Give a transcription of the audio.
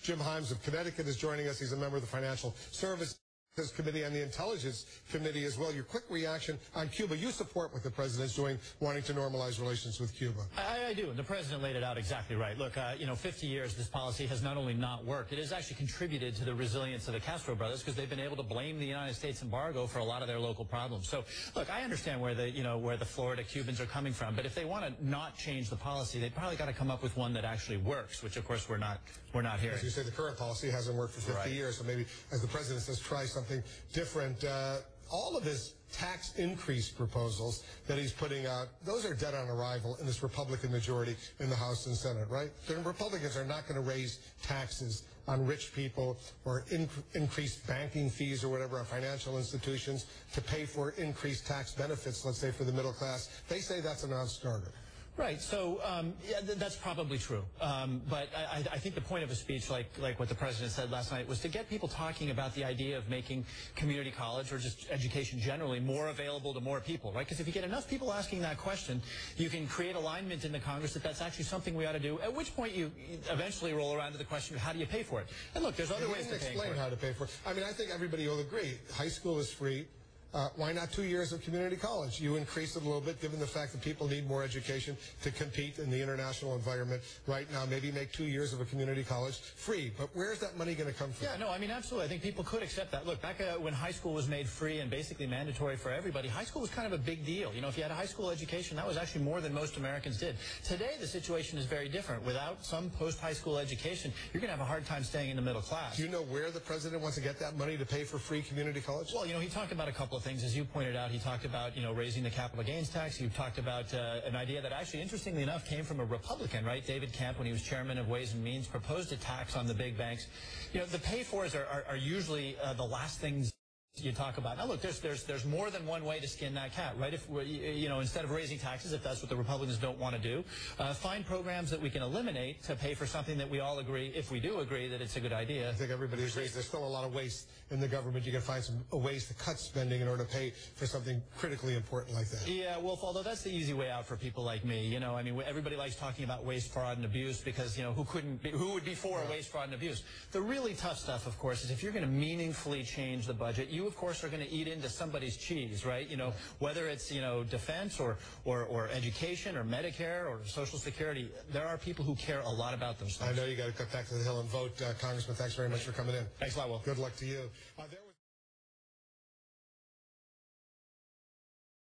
Jim Himes of Connecticut is joining us. He's a member of the Financial Services Committee and the Intelligence Committee as well. Your quick reaction on Cuba. You support what the president's doing, wanting to normalize relations with Cuba. I do. The president laid it out exactly right. Look, 50 years this policy has not only not worked, it has actually contributed to the resilience of the Castro brothers because they've been able to blame the United States embargo for a lot of their local problems. So, look, I understand where the Florida Cubans are coming from, but if they want to not change the policy, they probably got to come up with one that actually works, which of course we're not hearing. As you say, the current policy hasn't worked for 50 years, so maybe, as the president says, try something different. All of his tax increase proposals that he's putting out, those are dead on arrival in this Republican majority in the House and Senate, right? The Republicans are not going to raise taxes on rich people or increase banking fees or whatever on financial institutions to pay for increased tax benefits, let's say, for the middle class. They say that's a non-starter. Right. So, yeah, that's probably true. But I think the point of a speech like what the president said last night was to get people talking about the idea of making community college or just education generally more available to more people, right? Because if you get enough people asking that question, you can create alignment in the Congress that that's actually something we ought to do, at which point you eventually roll around to the question of how do you pay for it? And look, there's other ways to explain how to pay for it. I mean, I think everybody will agree. High school is free. Why not 2 years of community college? You increase it a little bit, given the fact that people need more education to compete in the international environment right now. Maybe make 2 years of a community college free. But where's that money going to come from? Yeah, no, I mean, absolutely. I think people could accept that. Look, back when high school was made free and basically mandatory for everybody, high school was kind of a big deal. You know, if you had a high school education, that was actually more than most Americans did. Today, the situation is very different. Without some post-high school education, you're going to have a hard time staying in the middle class. Do you know where the president wants to get that money to pay for free community college? Well, he talked about a couple of things. As you pointed out, he talked about, raising the capital gains tax. He talked about an idea that actually, interestingly enough, came from a Republican, right? David Kemp, when he was chairman of Ways and Means, proposed a tax on the big banks. The pay-fors are usually the last things you talk about. Now, look, there's more than one way to skin that cat, right? If instead of raising taxes, if that's what the Republicans don't want to do, find programs that we can eliminate to pay for something that we all agree, if we do agree, that it's a good idea. I think everybody agrees. There's still a lot of waste in the government. You can find some ways to cut spending in order to pay for something critically important like that. Yeah, Wolf, although that's the easy way out for people like me. I mean, everybody likes talking about waste, fraud, and abuse because, who would be for waste, fraud, and abuse? The really tough stuff, of course, is if you're going to meaningfully change the budget, you, of course, are going to eat into somebody's cheese, right? Whether it's, defense or education or Medicare or Social Security, there are people who care a lot about those things. I know you got to cut back to the Hill and vote. Congressman, thanks very much for coming in. Thanks a lot, Will. Good luck to you.